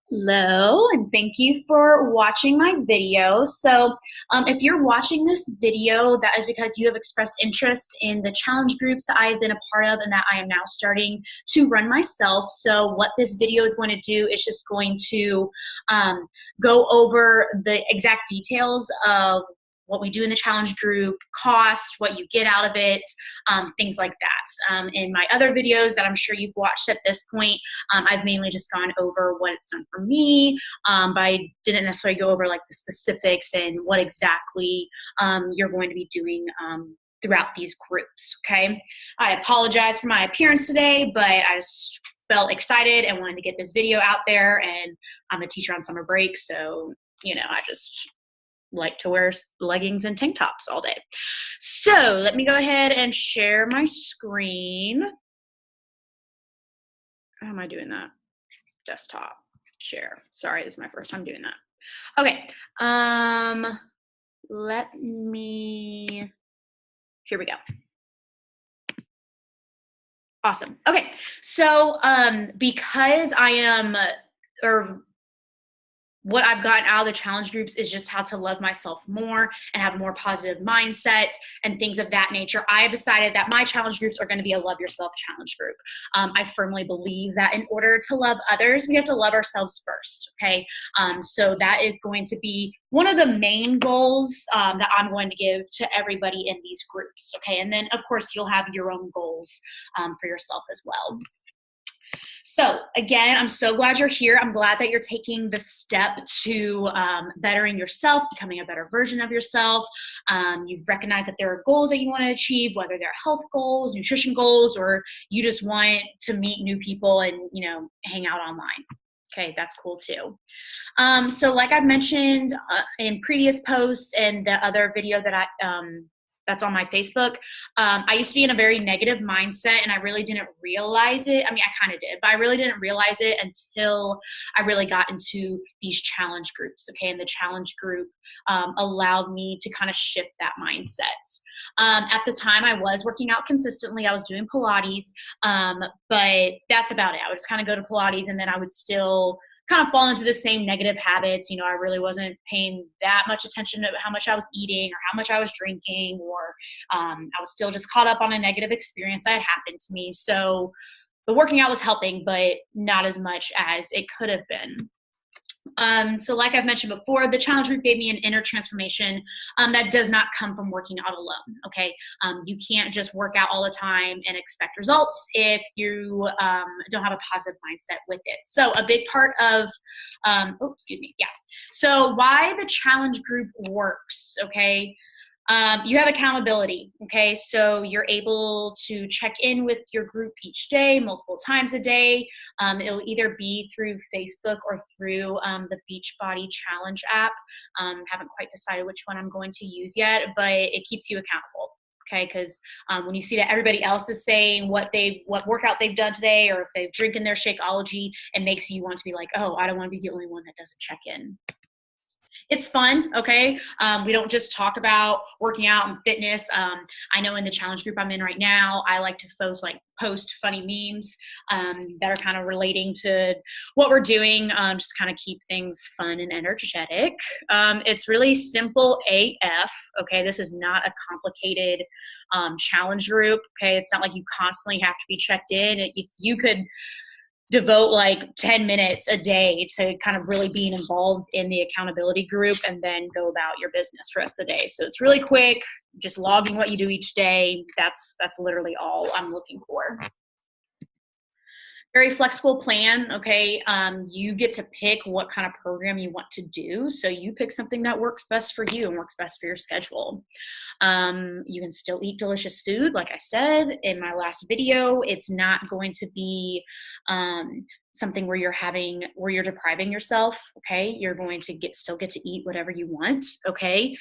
Hello, and thank you for watching my video. If you're watching this video, that is because you have expressed interest in the challenge groups that I've been a part of and that I am now starting to run myself. So, what this video is going to do is just going to go over the exact details of what we do in the challenge group, cost, what you get out of it, things like that. In my other videos that I'm sure you've watched at this point, I've mainly just gone over what it's done for me, but I didn't necessarily go over like the specifics and what exactly you're going to be doing throughout these groups, okay? I apologize for my appearance today, but I just felt excited and wanted to get this video out there, and I'm a teacher on summer break, so, I just like to wear leggings and tank tops all day. So let me go ahead and share my screen. How am I doing that? Desktop share. Sorry, this is my first time doing that. Okay. Here we go. Awesome. Okay. So because I am or what I've gotten out of the challenge groups is just how to love myself more and have a more positive mindset and things of that nature. I have decided that my challenge groups are going to be a love yourself challenge group. I firmly believe that in order to love others, we have to love ourselves first. Okay. So that is going to be one of the main goals that I'm going to give to everybody in these groups. Okay. And then of course you'll have your own goals for yourself as well. So again, I'm so glad you're here. I'm glad that you're taking the step to bettering yourself, becoming a better version of yourself. You've recognized that there are goals that you want to achieve, whether they're health goals, nutrition goals, or you just want to meet new people and, hang out online. Okay, that's cool too. So like I've mentioned in previous posts and the other video that that's on my Facebook. I used to be in a very negative mindset and I really didn't realize it. I mean, I kind of did, but I really didn't realize it until I really got into these challenge groups. Okay. And the challenge group allowed me to kind of shift that mindset. At the time I was working out consistently. I was doing Pilates, but that's about it. I would just kind of go to Pilates and then I would still kind of fall into the same negative habits. I really wasn't paying that much attention to how much I was eating or how much I was drinking, or I was still just caught up on a negative experience that had happened to me. So the working out was helping, but not as much as it could have been. So like I've mentioned before, the challenge group gave me an inner transformation that does not come from working out alone, okay? You can't just work out all the time and expect results if you don't have a positive mindset with it. So a big part of, So why the challenge group works, okay? You have accountability, okay? So you're able to check in with your group each day, multiple times a day. It'll either be through Facebook or through the Beachbody Challenge app. Haven't quite decided which one I'm going to use yet, but it keeps you accountable. Okay, because when you see that everybody else is saying what workout they've done today, or if they've drinking their Shakeology, it makes you want to be like, oh, I don't want to be the only one that doesn't check in. It's fun, okay? We don't just talk about working out and fitness. I know in the challenge group I'm in right now, I like to post funny memes that are kind of relating to what we're doing, just kind of keep things fun and energetic. It's really simple AF, okay? This is not a complicated challenge group, okay? It's not like you constantly have to be checked in. If you could devote like 10 minutes a day to kind of really being involved in the accountability group and then go about your business for the rest of the day. So it's really quick, just logging what you do each day. That's literally all I'm looking for. Very flexible plan, okay? You get to pick what kind of program you want to do. So you pick something that works best for you and works best for your schedule. You can still eat delicious food. Like I said in my last video, it's not going to be something where you're depriving yourself, okay? You're going to still get to eat whatever you want, okay?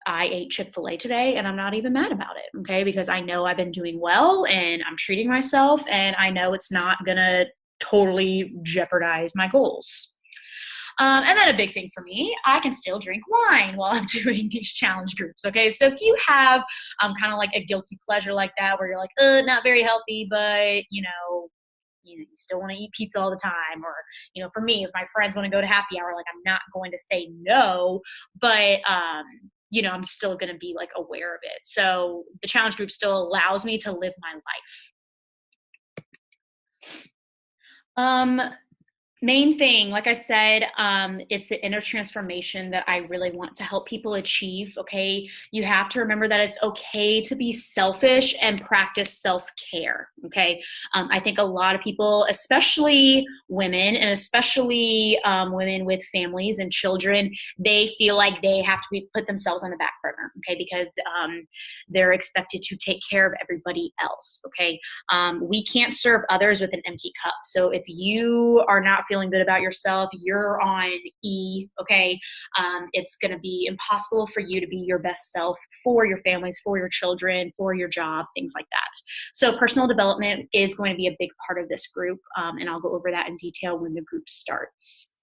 I ate Chick-fil-A today and I'm not even mad about it, okay? Because I know I've been doing well and I'm treating myself and I know it's not gonna totally jeopardize my goals. And then a big thing for me, I can still drink wine while I'm doing these challenge groups, okay? So if you have kind of like a guilty pleasure like that where you're like, not very healthy, but you still want to eat pizza all the time, or, for me, if my friends want to go to happy hour, like, I'm not going to say no, but, I'm still going to be like aware of it. So the challenge group still allows me to live my life. Main thing, like I said, it's the inner transformation that I really want to help people achieve. Okay. You have to remember that it's okay to be selfish and practice self-care. Okay. I think a lot of people, especially women, and especially women with families and children, they feel like they have to put themselves on the back burner. Okay. Because they're expected to take care of everybody else. Okay. We can't serve others with an empty cup. So if you are not feeling good about yourself, you're on E, okay? It's going to be impossible for you to be your best self for your families, for your children, for your job, things like that. So personal development is going to be a big part of this group, and I'll go over that in detail when the group starts.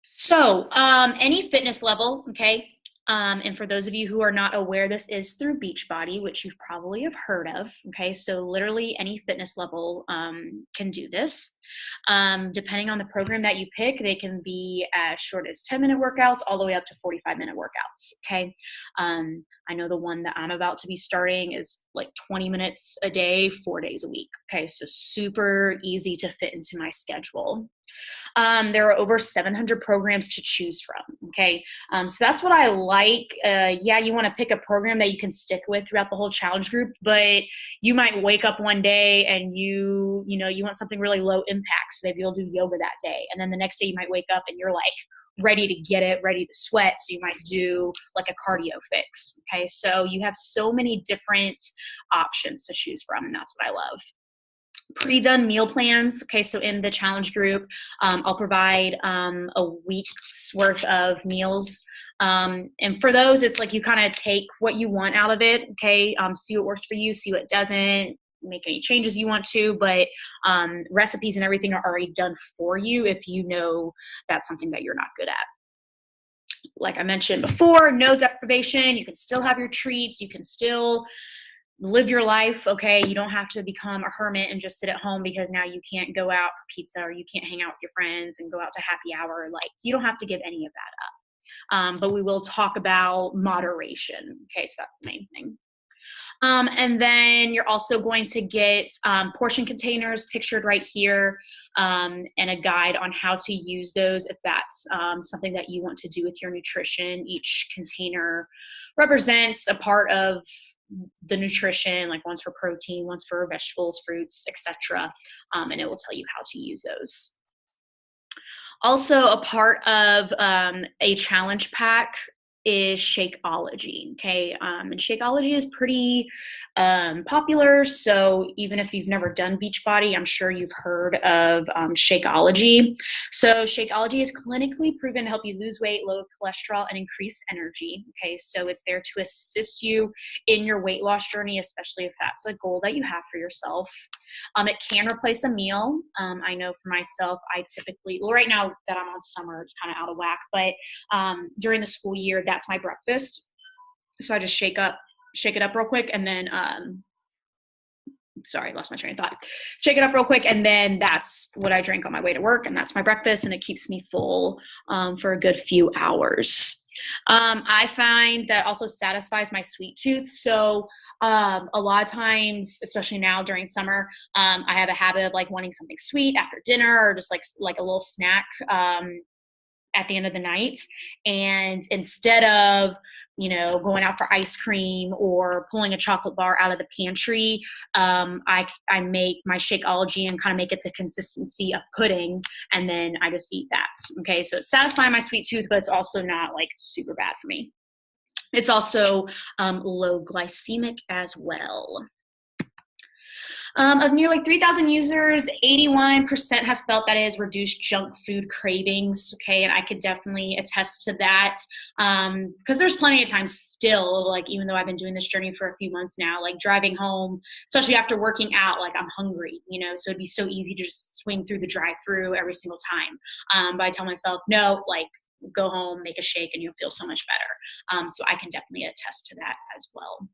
So any fitness level, okay? And for those of you who are not aware, this is through Beachbody, which you've probably have heard of. Okay, so literally any fitness level can do this. Depending on the program that you pick, they can be as short as 10-minute workouts all the way up to 45-minute workouts. Okay, I know the one that I'm about to be starting is like 20 minutes a day, 4 days a week. Okay, so super easy to fit into my schedule. There are over 700 programs to choose from. Okay. So that's what I like. Yeah, you want to pick a program that you can stick with throughout the whole challenge group, but you might wake up one day and you want something really low impact. So maybe you'll do yoga that day. And then the next day you might wake up and you're like ready to get it, ready to sweat. So you might do like a cardio fix. Okay. So you have so many different options to choose from, and that's what I love. Pre-done meal plans. Okay, so in the challenge group, I'll provide a week's worth of meals. And for those, it's like you kind of take what you want out of it. Okay, see what works for you, see what doesn't, make any changes you want to, but recipes and everything are already done for you if you know that's something that you're not good at. Like I mentioned before, no deprivation. You can still have your treats. You can still live your life. Okay, you don't have to become a hermit and just sit at home because now you can't go out for pizza, or you can't hang out with your friends and go out to happy hour. Like, you don't have to give any of that up. But we will talk about moderation. Okay, so that's the main thing. And then you're also going to get portion containers pictured right here, and a guide on how to use those if that's something that you want to do with your nutrition. Each container represents a part of the nutrition, like one's for protein, one's for vegetables, fruits, etc. And it will tell you how to use those. Also, a part of a challenge pack is Shakeology. Okay, and Shakeology is pretty popular. So even if you've never done Beachbody, I'm sure you've heard of Shakeology. So Shakeology is clinically proven to help you lose weight, lower cholesterol, and increase energy. Okay, so it's there to assist you in your weight loss journey, especially if that's a goal that you have for yourself. It can replace a meal. I know for myself, I typically, well, right now that I'm on summer, it's kind of out of whack, but during the school year, that's my breakfast. So I just shake it up real quick, and then, sorry, I lost my train of thought. Shake it up real quick, and then that's what I drink on my way to work, and that's my breakfast, and it keeps me full for a good few hours. I find that also satisfies my sweet tooth. So a lot of times, especially now during summer, I have a habit of like wanting something sweet after dinner, or just like a little snack at the end of the night. And instead of going out for ice cream or pulling a chocolate bar out of the pantry, I make my Shakeology and kind of make it the consistency of pudding, and then I just eat that. Okay, so it's satisfying my sweet tooth, but it's also not like super bad for me. It's also low glycemic as well. Of nearly 3,000 users, 81% have felt that it has reduced junk food cravings. Okay, and I could definitely attest to that, because there's plenty of times still, like even though I've been doing this journey for a few months now, like driving home, especially after working out, like I'm hungry, so it'd be so easy to just swing through the drive-through every single time. But I tell myself, no, like go home, make a shake, and you'll feel so much better. So I can definitely attest to that as well.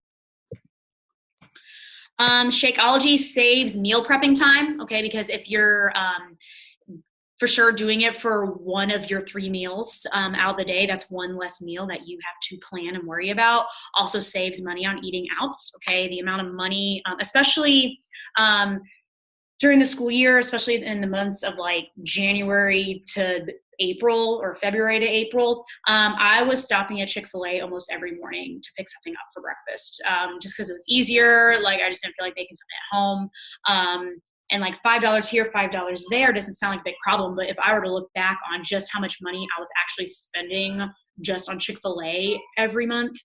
Shakeology saves meal prepping time, okay, because if you're for sure doing it for one of your 3 meals out of the day, that's one less meal that you have to plan and worry about. Also saves money on eating out, okay? The amount of money, especially during the school year, especially in the months of like January to April or February to April, I was stopping at Chick-fil-A almost every morning to pick something up for breakfast, just because it was easier. Like I just didn't feel like making something at home. And like $5 here, $5 there doesn't sound like a big problem. But if I were to look back on just how much money I was actually spending just on Chick-fil-A every month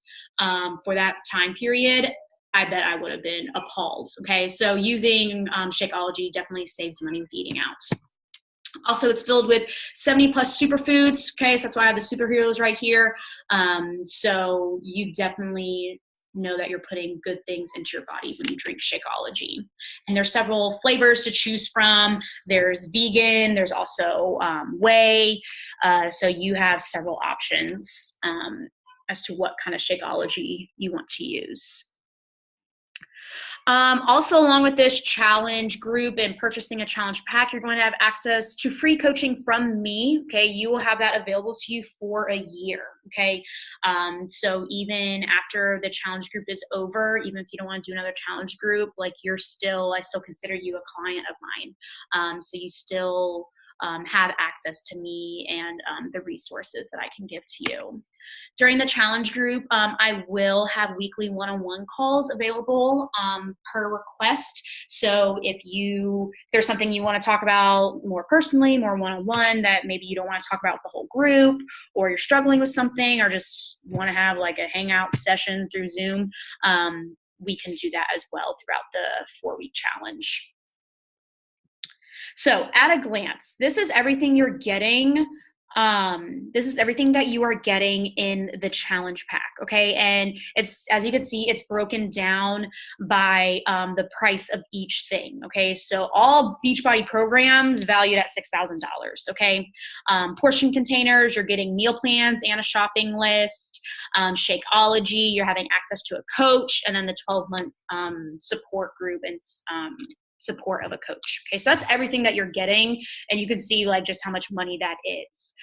for that time period, I bet I would have been appalled. Okay, so using Shakeology definitely saves money with eating out. Also, it's filled with 70 plus superfoods. Okay, so that's why I have the superheroes right here. So you definitely know that you're putting good things into your body when you drink Shakeology. And there's several flavors to choose from. There's vegan, there's also whey. So you have several options as to what kind of Shakeology you want to use. Also, along with this challenge group and purchasing a challenge pack, you're going to have access to free coaching from me. Okay, you will have that available to you for a year. Okay, so even after the challenge group is over, even if you don't want to do another challenge group, like I still consider you a client of mine. So you still have access to me and the resources that I can give to you. During the challenge group, I will have weekly one-on-one calls available per request. So if there's something you want to talk about more personally, more one-on-one that maybe you don't want to talk about with the whole group, or you're struggling with something, or just want to have like a hangout session through Zoom, we can do that as well throughout the 4-week challenge. So at a glance, this is everything you're getting. This is everything that you are getting in the challenge pack, okay? And it's, as you can see, it's broken down by the price of each thing, okay? So all Beachbody programs valued at $6,000, okay? Portion containers, you're getting meal plans and a shopping list. Shakeology, you're having access to a coach, and then the 12-month support group and support of a coach. Okay, so that's everything that you're getting, and you can see like just how much money that is.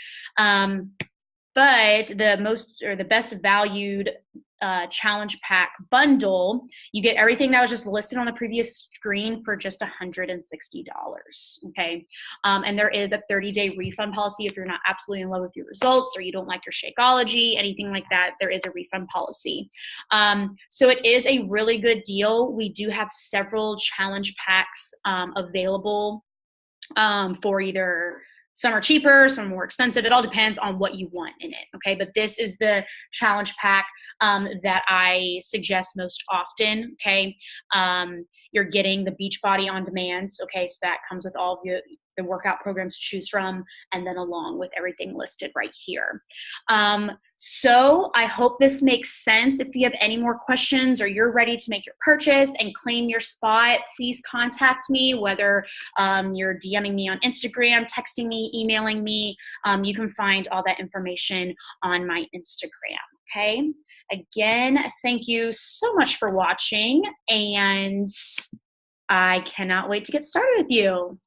But the best valued challenge pack bundle, you get everything that was just listed on the previous screen for just $160. Okay, and there is a 30-day refund policy if you're not absolutely in love with your results or you don't like your Shakeology, anything like that. There is a refund policy. So it is a really good deal. We do have several challenge packs available for either. Some are cheaper, some are more expensive. It all depends on what you want in it, okay? But this is the challenge pack that I suggest most often, okay? You're getting the Beachbody On Demand, okay? So that comes with all of the workout programs to choose from, and then along with everything listed right here. So I hope this makes sense. If you have any more questions or you're ready to make your purchase and claim your spot, please contact me, whether you're DMing me on Instagram, texting me, emailing me. You can find all that information on my Instagram, okay? Again, thank you so much for watching, and I cannot wait to get started with you.